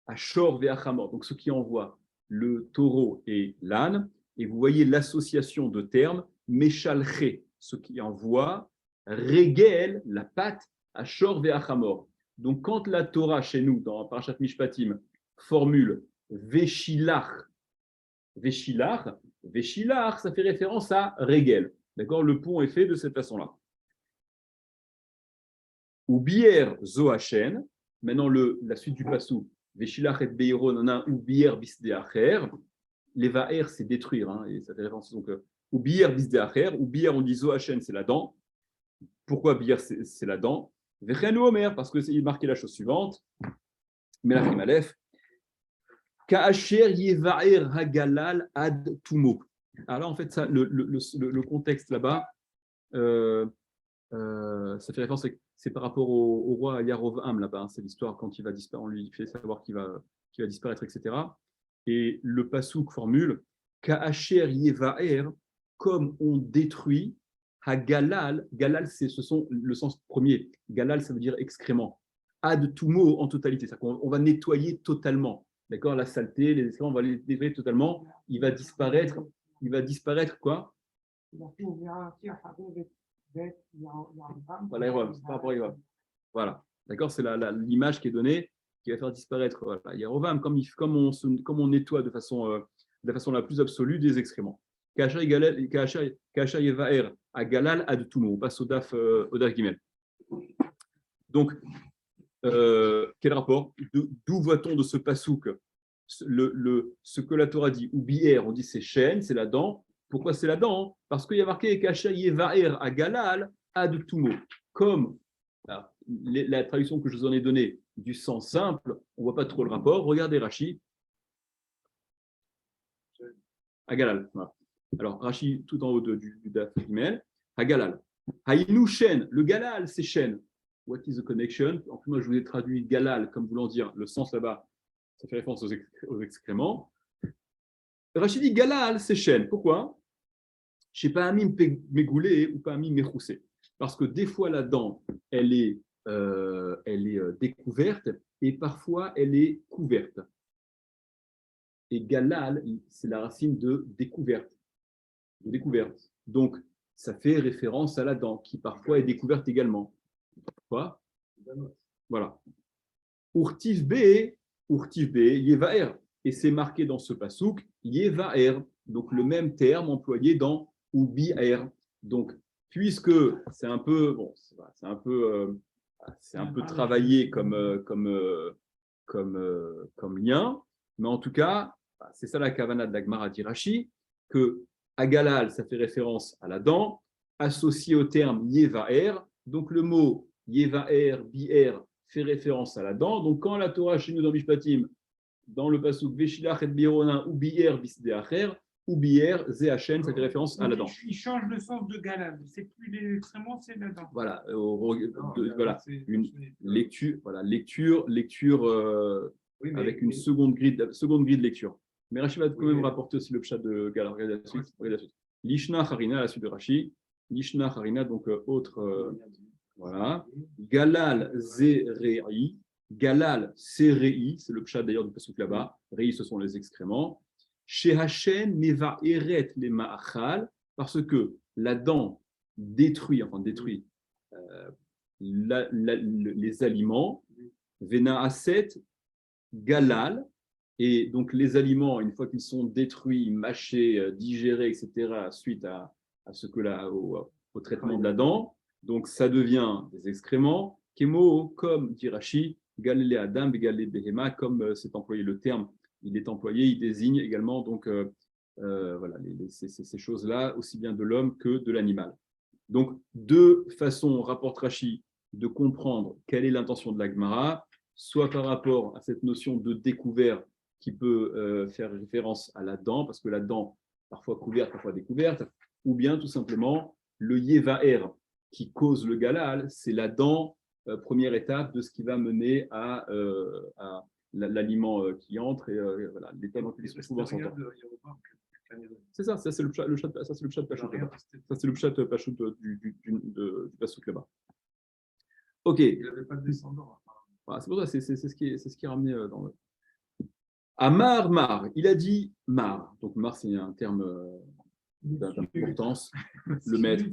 Ashor Veachamor, donc ce qui envoie le taureau et l'âne, et vous voyez l'association de termes, Meshalche, ce qui envoie, Regel, la pâte, Ashor Veachamor. Donc quand la Torah chez nous, dans Parashat Mishpatim, formule Veshilach, Veshilach, Veshilach, ça fait référence à Regel. D'accord? Le pont est fait de cette façon-là. Ou bier zoachen, maintenant la suite du passou, Veshilach et Beiro nana ou bier bisde acher, les vaer c'est détruire, hein, et ça fait référence donc ou bier bisde acher, ou bier on dit zoachen c'est la dent. Pourquoi bier c'est la dent? Vechen ou omer, parce que c'est marqué la chose suivante, Melachim Aleph, Ka'asher yevaer hagalal ad tumo. Alors là, en fait, ça, le contexte là-bas, ça fait référence, c'est par rapport au roi Yarovam là-bas, hein, c'est l'histoire quand il va disparaître, on lui fait savoir qu'il va disparaître, etc. Et le pasouk formule Ka'asher yevaer, comme on détruit, hagalal, galal, ce sont le sens premier, galal, ça veut dire excrément, ad tumo en totalité, c'est-à-dire qu'on va nettoyer totalement. D'accord, la saleté, les excréments, on va les nettoyer totalement. Il va disparaître quoi? Voilà, par rapport à Yerovam. Voilà, d'accord, c'est l'image qui est donnée qui va faire disparaître voilà, Yerovam, comme on nettoie de la façon la plus absolue des excréments. Kacha Yevaer à Galal ad Tumo. On passe au Daf Gimel. Donc, quel rapport? D'où voit-on de ce pasouk ce que la Torah dit, ou bier, on dit c'est chêne, c'est la dent. Pourquoi c'est la dent? Parce qu'il y a marqué Kacha Yevaer à Galal ad Tumo. Comme la traduction que je vous en ai donnée du sens simple, on ne voit pas trop le rapport. Regardez Rashi. À Galal. Voilà. Alors, Rashi, tout en haut du Daf Gimel. À Galal. Haïnou chêne. Le Galal, c'est chêne. What is the connection? En plus, moi, je vous ai traduit Galal comme voulant dire le sens là-bas. Ça fait référence aux excréments. Rachid dit Galal, c'est chêne. Pourquoi? Je ne sais pas, Amim Mégoulé ou pas Amim Mechoussé. Parce que des fois, la dent, elle est découverte et parfois, elle est couverte. Et Galal, c'est la racine de découverte. Donc, ça fait référence à la dent qui parfois est découverte également. Quoi? Voilà. Urtif B, Yevaer. Et c'est marqué dans ce pasouk, Yevaer. Donc le même terme employé dans Ubier. Donc, puisque c'est un peu, bon, c'est un peu travaillé comme lien, mais en tout cas, c'est ça la kavana de la Gemara d'Irachi, que Agalal, ça fait référence à la dent, associé au terme Yevaer. Donc le mot Yevaer, Bier, fait référence à la dent. Donc, quand la Torah chez nous dans Mishpatim, dans le pasuk Veshilach et Bironin, ou Bier, Bisde Acher, ou Bier, Zehachen, ça fait référence à la dent. Il change le sens de Galal. C'est plus les excréments, c'est la dent. Voilà, voilà une lecture Oui, mais- avec une mais- seconde grille de lecture. Mais Rashi va quand Oui, même mais- rapporter aussi le pshat de Gal. Regardez la suite. Regardez la suite. Lishna Harina, la suite de Rashi. Lishna Harina, donc autre. Voilà. Galal Zerei. Galal Serei, c'est le pshat d'ailleurs du pasuk là-bas. Rei, ce sont les excréments. Chez Hashem, Neva Eret les Ma'achal, parce que la dent détruit les aliments. Vena Aset, Galal, et donc les aliments, une fois qu'ils sont détruits, mâchés, digérés, etc., suite à ce que au traitement de la dent, donc ça devient des excréments. Kemo, comme dit Rashi, Galilé Adam, Galilé Behema, comme c'est employé le terme, il est employé, il désigne également donc voilà, ces choses-là, aussi bien de l'homme que de l'animal. Donc, deux façons, rapporte Rashi, de comprendre quelle est l'intention de la Gemara, soit par rapport à cette notion de découvert qui peut faire référence à la dent, parce que la dent, parfois couverte, parfois découverte, ou bien tout simplement le Yevaer qui cause le galal, c'est la dent, première étape de ce qui va mener à l'aliment qui entre et voilà, l'état dans lequel il se trouve en s'entend. C'est ça, ça c'est le pshat ça c'est le pshat Pachout là-bas. Ça c'est le pshat Pachout du pasuk là-bas. Ok. Il n'avait pas de descendant. Voilà, c'est pour ça, c'est ce qui est ramené dans le. Amar Mar, il a dit Mar. Donc Mar c'est un terme d'importance. Le maître.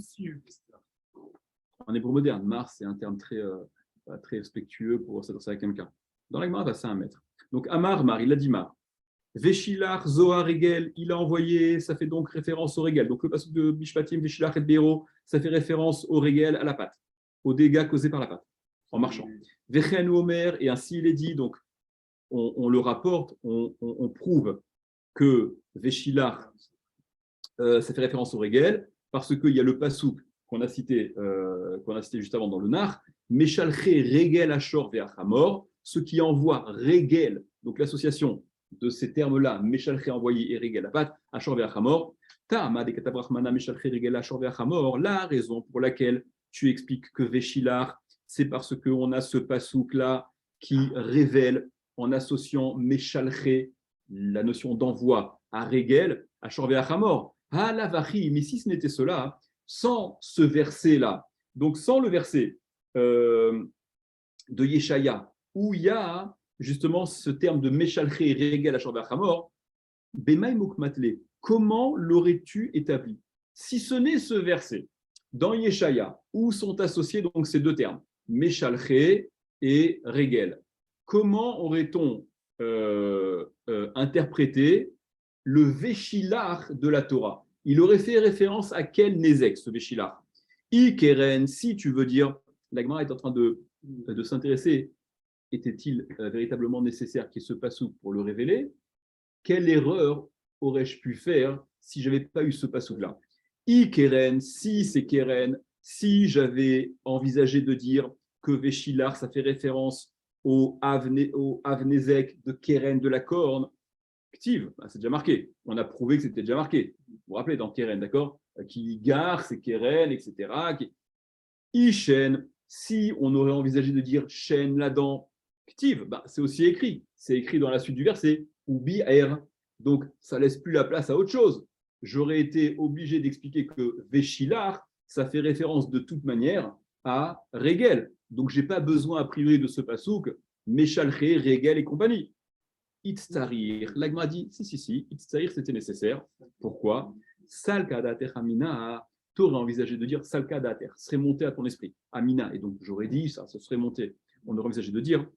En hébreu moderne, Mar c'est un terme très respectueux pour s'adresser à quelqu'un. Dans la Gemara, c'est un maître. Donc Amar Mar, il a dit Mar. Veshilach Zohar Regel, il a envoyé, ça fait donc référence au Regel. Donc le passage de Bishpatim, Veshilach et Béro, ça fait référence au Regel, à la patte, aux dégâts causés par la patte, en marchant. Vechen ou Omer, et ainsi il est dit, donc on le rapporte, on prouve que Veshilach, ça fait référence au Regel, parce qu'il y a le pasouk qu'on a cité juste avant dans le Nar, Meshalche Regel Ashor Ve'achamor, ce qui envoie Regel, donc l'association de ces termes-là, Meshalche envoyé et Regel Apat, Ashor Ve'achamor, Ta'ama de Katabrachmana Meshalche Regel Ashor Ve'achamor, la raison pour laquelle tu expliques que Veshilar, c'est parce qu'on a ce pasouk-là qui révèle, en associant Meshalche, la notion d'envoi, à Regel, Ashor Ve'achamor. Ah la vachi, mais si ce n'était cela, sans ce verset-là, donc sans le verset de Yeshaya, où il y a justement ce terme de Meshalche Regel Ashor Ve'achamor, Bemaï Mukmatle, comment l'aurais-tu établi? Si ce n'est ce verset dans Yeshaya, où sont associés donc ces deux termes, Meshalche et Regel, comment aurait-on interprété le Veshilach de la Torah? Il aurait fait référence à quel Nézek, ce Veshilach? Ikeren, si tu veux dire, la Gemara est en train de s'intéresser, était-il véritablement nécessaire qu'il y ait ce pasouk pour le révéler? Quelle erreur aurais-je pu faire si je n'avais pas eu ce pasouk-là? Ikeren, si c'est Keren, si j'avais envisagé de dire que Veshilach, ça fait référence au Avnezek de Keren de la corne, Ktiv, c'est déjà marqué. On a prouvé que c'était déjà marqué. Vous vous rappelez dans Keren, d'accord? Qui gare, c'est Keren, etc. Ishen, si on aurait envisagé de dire Shen là-dedans, Ktiv, c'est aussi écrit. C'est écrit dans la suite du verset, ou Bi-Er. Donc, ça ne laisse plus la place à autre chose. J'aurais été obligé d'expliquer que Veshilar, ça fait référence de toute manière à Regel. Donc, je n'ai pas besoin a priori de ce pasouk, Meshalche, Regel et compagnie. Itztarir. L'Agma dit, si, Itztarir, c'était nécessaire. Pourquoi? Salkadater Amina, tu aurais envisagé de dire Salkadater, serait monté à ton esprit. Amina, et donc j'aurais dit ça, ce serait monté. On aurait envisagé de dire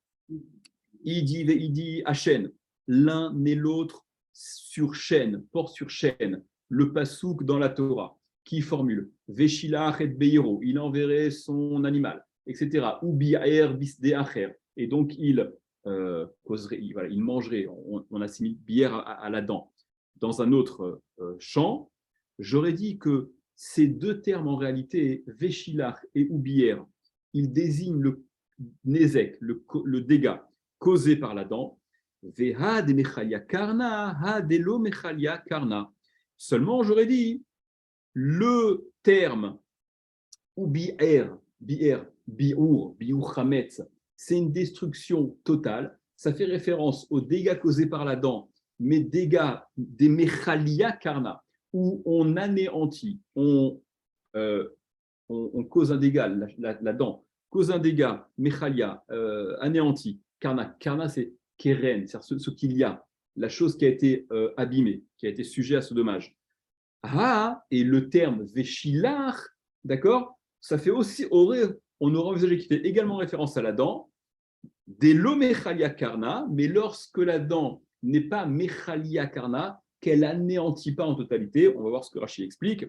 Idi Hachen, l'un et l'autre sur chaîne, porte sur chaîne, le pasouk dans la Torah, qui formule Veshilach et Beiro, il enverrait son animal, etc. Ou Bi'er Bisde Acher, et donc il mangerait, on assimile bière à la dent. Dans un autre champ, j'aurais dit que ces deux termes en réalité, Veshilach et Oubière, ils désignent le Nézek, le dégât causé par la dent. Veha de Mechalia Karna, ha de lo Mechalia Karna. Seulement, j'aurais dit le terme Oubière, Biur Chametz, c'est une destruction totale. ça fait référence aux dégâts causés par la dent, mais dégâts des mechalia karna, où on anéantit, on cause un dégât, la dent cause un dégât, mechalia, anéanti, karna. Karna, c'est keren, c'est-à-dire ce qu'il y a, la chose qui a été abîmée, qui a été sujet à ce dommage. Ah, et le terme veshilar, d'accord, ça fait aussi, on aura envisagé qu'il fait également référence à la dent, des lo mechalia karna, mais lorsque la dent n'est pas mechalia karna, qu'elle anéantit pas en totalité, on va voir ce que Rashi explique.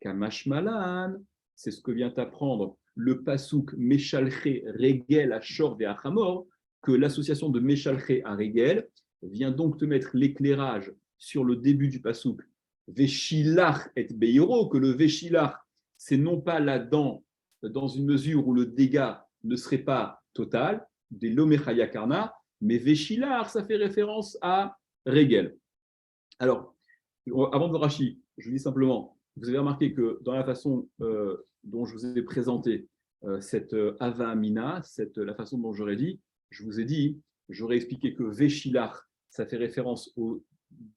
Kamashmalan, c'est ce que vient apprendre le pasouk Meshalche Regel Ashor Ve'achamor, que l'association de Meshalche à Regel vient donc te mettre l'éclairage sur le début du pasouk Veshilach et Beiro, que le Veshilach, c'est non pas la dent dans une mesure où le dégât ne serait pas total, des Lomechaya Karna, mais Veshilach, ça fait référence à Regel. Alors, avant de Rashi, je vous dis simplement, vous avez remarqué que dans la façon dont je vous ai présenté cette Ava Amina, la façon dont j'aurais dit, je vous ai dit, j'aurais expliqué que Veshilach, ça fait référence au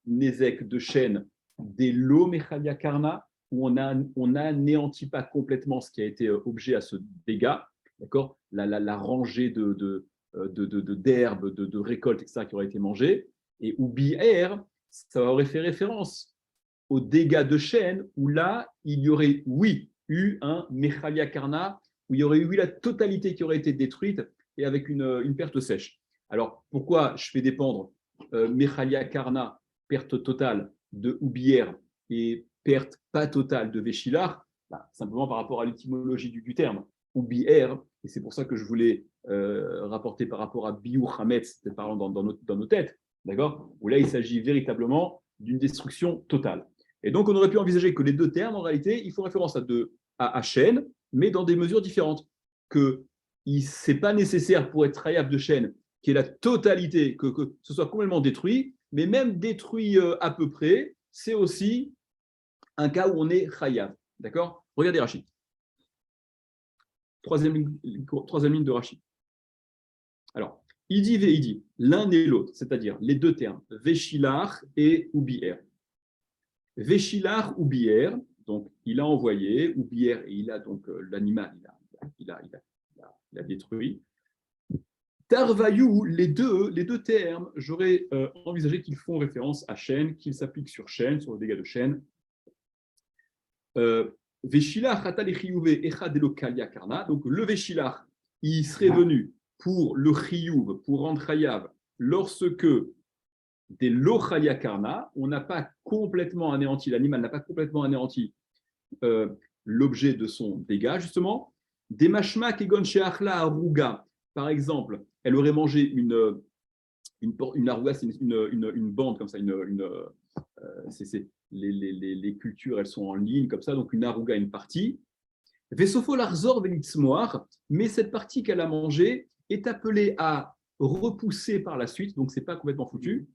Nézek de chêne des Lo Mechalia Karna, où on n'anéantit pas complètement ce qui a été objet à ce dégât, d'accord, la rangée d'herbes, de récoltes, etc., qui auraient été mangées, et ou bi'er, ça aurait fait référence aux dégâts de chêne, où là, il y aurait, oui, eu un Mechalia Karna, où il y aurait eu la totalité qui aurait été détruite, et avec une perte sèche. Alors, pourquoi je fais dépendre Mechalia Karna, perte totale de Oubière, et perte pas totale de Veshilar, simplement par rapport à l'étymologie du terme, Oubière, et c'est pour ça que je voulais rapporter par rapport à Biou Hametz, parlant dans nos têtes, d'accord, où là, il s'agit véritablement d'une destruction totale. Et donc, on aurait pu envisager que les deux termes, en réalité, ils font référence à chêne, mais dans des mesures différentes. Que ce n'est pas nécessaire pour être trayable de chêne, qui est la totalité, que ce soit complètement détruit, mais même détruit à peu près, c'est aussi un cas où on est chayav. D'accord? Regardez Rachid. Troisième ligne de Rachid. Alors, il dit, l'un et l'autre, c'est-à-dire les deux termes, Veshilach et Oubier. Veshilach Oubier, donc il a envoyé, Oubier, et il a donc l'animal, il a détruit. Tarvayou, les deux termes, j'aurais envisagé qu'ils font référence à chêne, qu'ils s'appliquent sur chêne, sur le dégât de chêne. Veshilach echad elo kalia karna. Donc le Veshilach, il serait venu pour le chiyuv, pour rendre chayav, lorsque des lo chalia karna, on n'a pas complètement anéanti, l'animal n'a pas complètement anéanti l'objet de son dégât, justement. Des mashma kegon sheachla aruga, par exemple, elle aurait mangé une aruga, c'est une bande comme ça, les cultures, elles sont en ligne comme ça, donc une aruga, une partie. Vesofo larzor velitzmoar, mais cette partie qu'elle a mangée est appelée à repousser par la suite, donc c'est pas complètement foutu.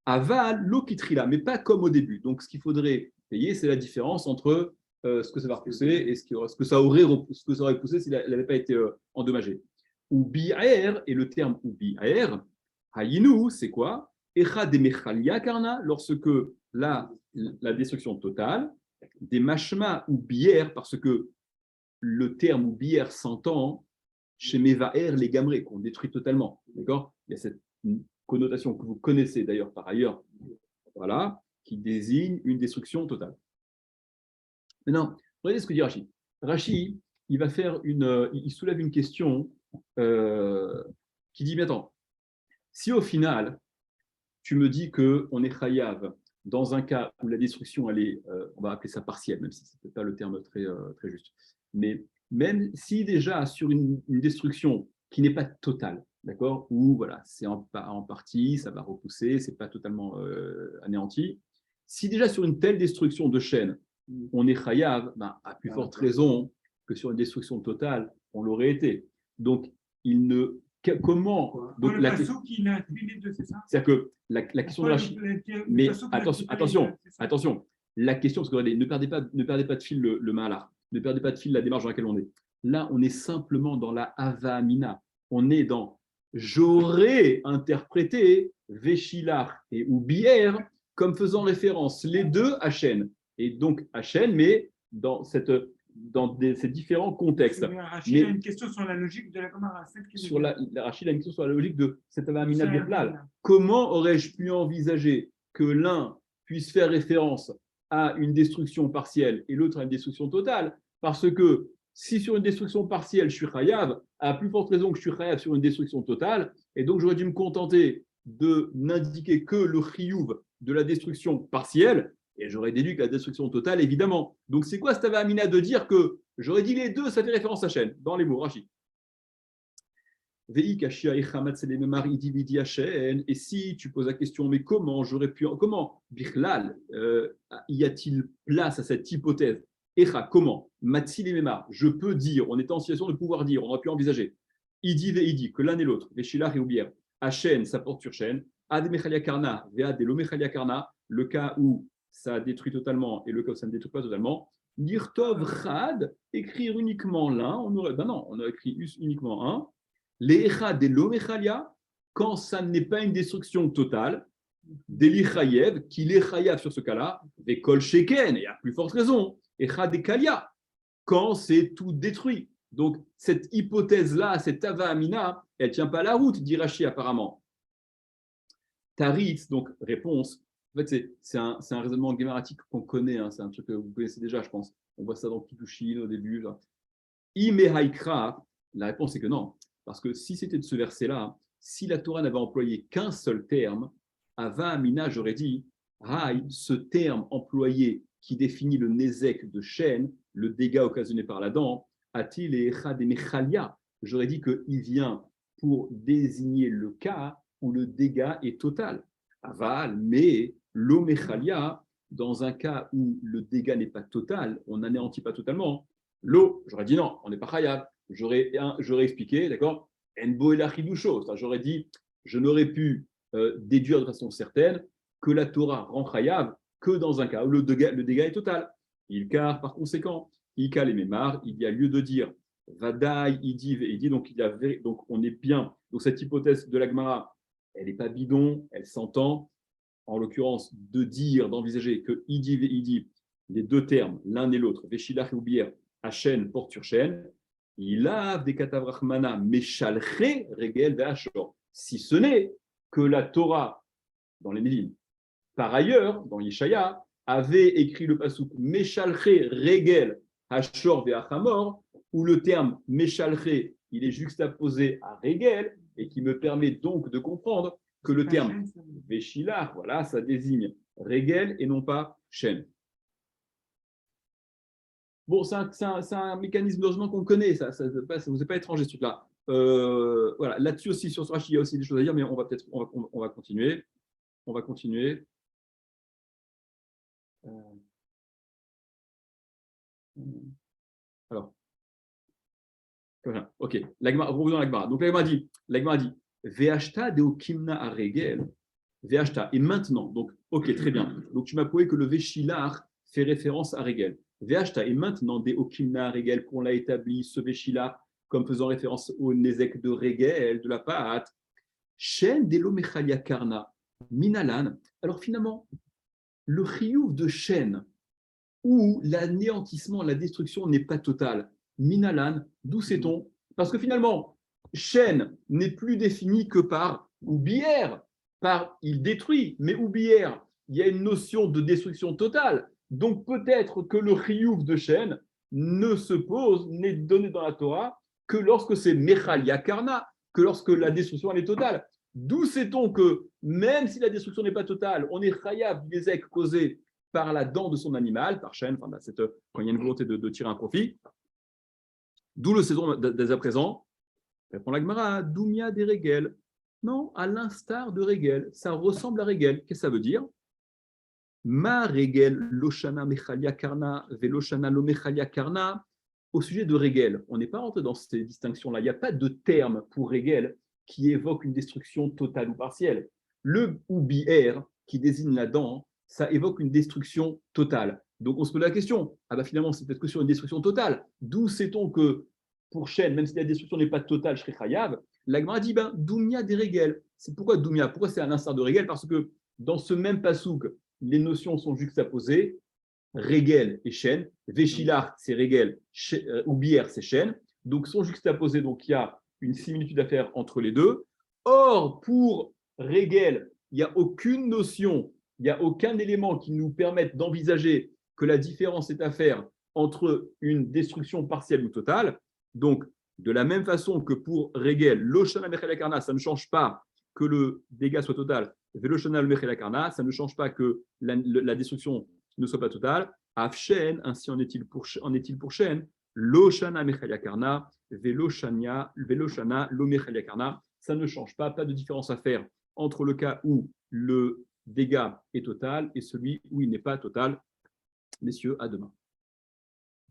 Aval lokitrila, mais pas comme au début. Donc ce qu'il faudrait payer, c'est la différence entre ce que ça va repousser et ce que ça aurait poussé s'il n'avait pas été endommagé. Oubi'er, et le terme oubi'er, hayinu, c'est quoi? Echa de mechalia karna, lorsque la destruction totale, des mashma ou bière, parce que le terme ou bière s'entend chez Mevaer les gamrés, qu'on détruit totalement. D'accord? Il y a cette connotation que vous connaissez d'ailleurs par ailleurs, voilà, qui désigne une destruction totale. Maintenant, regardez ce que dit Rashi. Rashi, il soulève une question qui dit, mais attends, si au final, tu me dis qu'on est chayav dans un cas où la destruction, elle est, on va appeler ça partielle, même si ce n'est pas le terme très juste, mais même si déjà sur une destruction qui n'est pas totale, d'accord, où voilà, c'est en partie, ça va repousser, c'est pas totalement anéanti, si déjà sur une telle destruction de chaîne, on est chayav, à plus forte raison que sur une destruction totale, on l'aurait été. Donc, comment donc, le pasouk qui inclut les deux, c'est ça? C'est-à-dire que la question de Rachid. Mais attention, la question, parce que regardez, ne perdez pas de fil le mahalach, ne perdez pas de fil la démarche dans laquelle on est. Là, on est simplement dans la Hava Amina. On est dans j'aurais interprété Véchilach et Oubier comme faisant référence les deux à Shen. Et donc à Shen, mais dans ces différents contextes. Rachid a une question sur la logique de la Gemara. Sur Rachid a une question sur la logique de cette Amina Birlal. Comment aurais-je pu envisager que l'un puisse faire référence à une destruction partielle et l'autre à une destruction totale? Parce que si sur une destruction partielle, je suis chayav, à plus forte raison que je suis chayav sur une destruction totale, et donc j'aurais dû me contenter de n'indiquer que le chiyuv de la destruction partielle, et j'aurais déduit que la destruction totale, évidemment. Donc c'est quoi cette Amina de dire que j'aurais dit les deux, ça fait référence à Shen, dans les mots, Rachid. Et si tu poses la question, mais comment, Bichlal, y a-t-il place à cette hypothèse? Echa, comment? Matzilimema, je peux dire, on est en situation de pouvoir dire, on aurait pu envisager. Idi, que l'un et l'autre, les Shilach et Oubier, Hachen, ça porte sur Shen, Ad Mechalia Karna, Vead Elo Mechalia Karna, le cas où ça détruit totalement et le cas où ça ne détruit pas totalement. Nirtov Chad, écrire uniquement l'un, on aurait écrit uniquement un. Les Echad et Lo Mechalia, quand ça n'est pas une destruction totale, Deli Chayev, qu'il est Chayav sur ce cas-là, et Kol Sheken, et à plus forte raison. Echad et Kalia, quand c'est tout détruit. Donc, cette hypothèse-là, cette Ava Amina, elle ne tient pas la route, dit Rashi apparemment. Taritz, donc réponse. En fait, c'est un raisonnement guémaratique qu'on connaît, hein, c'est un truc que vous connaissez déjà, je pense. On voit ça dans Kiddushin au début. Ime Haikra, la réponse est que non. Parce que si c'était de ce verset-là, si la Torah n'avait employé qu'un seul terme, Ava Amina, j'aurais dit, Haï, ce terme employé qui définit le Nézek de Shen, le dégât occasionné par la dent, Atil et Echad et Mechalia, j'aurais dit qu'il vient pour désigner le cas où le dégât est total. Aval, mais l'Omechalia, dans un cas où le dégât n'est pas total, on n'anéantit pas totalement, l'eau, j'aurais dit non, on n'est pas chayav. J'aurais expliqué, d'accord, Enbo et la chidusho, j'aurais dit, je n'aurais pu déduire de façon certaine que la Torah rend chayav que dans un cas où le dégât est total. Car par conséquent, Ika les mémar, il y a lieu de dire Vadaï, Idiv et Idi, donc on est bien. Donc cette hypothèse de la Gemara, elle n'est pas bidon, elle s'entend. En l'occurrence, de dire, d'envisager que Idiv et Idi, les deux termes, l'un et l'autre, Veshilach et Oubier, Hachen porte sur Shen, il a des katavrachmana, Meshalche, Regel, Ve'ashor. Si ce n'est que la Torah, dans les Nélim, par ailleurs, dans Yeshaya, avait écrit le pasuk Meshalche, Regel, Hashor, Ve'achamor, où le terme Meshalche, il est juxtaposé à Regel, et qui me permet donc de comprendre que le terme Veshilach, voilà, ça désigne Regel et non pas Shen. Bon, c'est un mécanisme de logement qu'on connaît, ça ne vous est pas étranger ce truc-là. Voilà, là-dessus aussi, sur ce Rashi, il y a aussi des choses à dire, mais on va continuer. On va continuer. Alors, voilà, ok. Revenons à la Gemara. Donc la Gemara dit Ve'ashta deokimna a regel. Ve'ashta. Et maintenant, donc, ok, très bien. Donc tu m'as prouvé que le Veshilach fait référence à regel. Ve'ashta. Et maintenant, deokimna a regel, qu'on l'a établi, ce Veshilach, comme faisant référence au Nézek de regel, de la pâte. Shen delo mechalia karna, minalan. Alors finalement, le chiyuv de Shen, où l'anéantissement, la destruction n'est pas totale, minalan, d'où sait-on? Parce que finalement, Shen n'est plus défini que par oubière, par il détruit, mais oubière, il y a une notion de destruction totale. Donc peut-être que le chiyuv de Shen ne se pose, n'est donné dans la Torah que lorsque c'est mechal yakarna, que lorsque la destruction elle est totale. D'où sait-on que même si la destruction n'est pas totale, on est chayav des causés par la dent de son animal, par Shen, enfin, quand il y a une volonté de tirer un profit. D'où le saison dès à présent. Répond la Gemara, Doumia des Regel. Non, à l'instar de Regel, ça ressemble à Regel. Qu'est-ce que ça veut dire? Ma Regel, Loshana Mechalia Karna, Veloshana Lo Mechalia Karna. Au sujet de Regel, on n'est pas rentré dans ces distinctions-là. Il n'y a pas de terme pour Regel qui évoque une destruction totale ou partielle. Le oubier, qui désigne la dent, ça évoque une destruction totale. Donc on se pose la question, finalement c'est peut-être que sur une destruction totale. D'où sait-on que pour Shen, même si la destruction n'est pas totale, Shri Chayav, la Gemara dit ben, Doumia des Régel. C'est pourquoi Doumia? Pourquoi c'est un instar de Régel? Parce que dans ce même pasouk, les notions sont juxtaposées, Régel et Shen, Véchilar, c'est Régel, ou Bière, c'est Shen, donc sont juxtaposés, donc il y a une similitude à faire entre les deux. Or, pour Régel, il n'y a aucune notion, il n'y a aucun élément qui nous permette d'envisager que la différence est à faire entre une destruction partielle ou totale. Donc, de la même façon que pour Régel, l'Oshana Mechel Karna, ça ne change pas que le dégât soit total. Veloshana Mechel Karna, ça ne change pas que la destruction ne soit pas totale. Afshen, ainsi en est-il pour Shen, l'Oshana Mechel Karna, Veloshana Lo Mechel Karna, ça ne change pas de différence à faire entre le cas où le dégât est total et celui où il n'est pas total. Messieurs, à demain.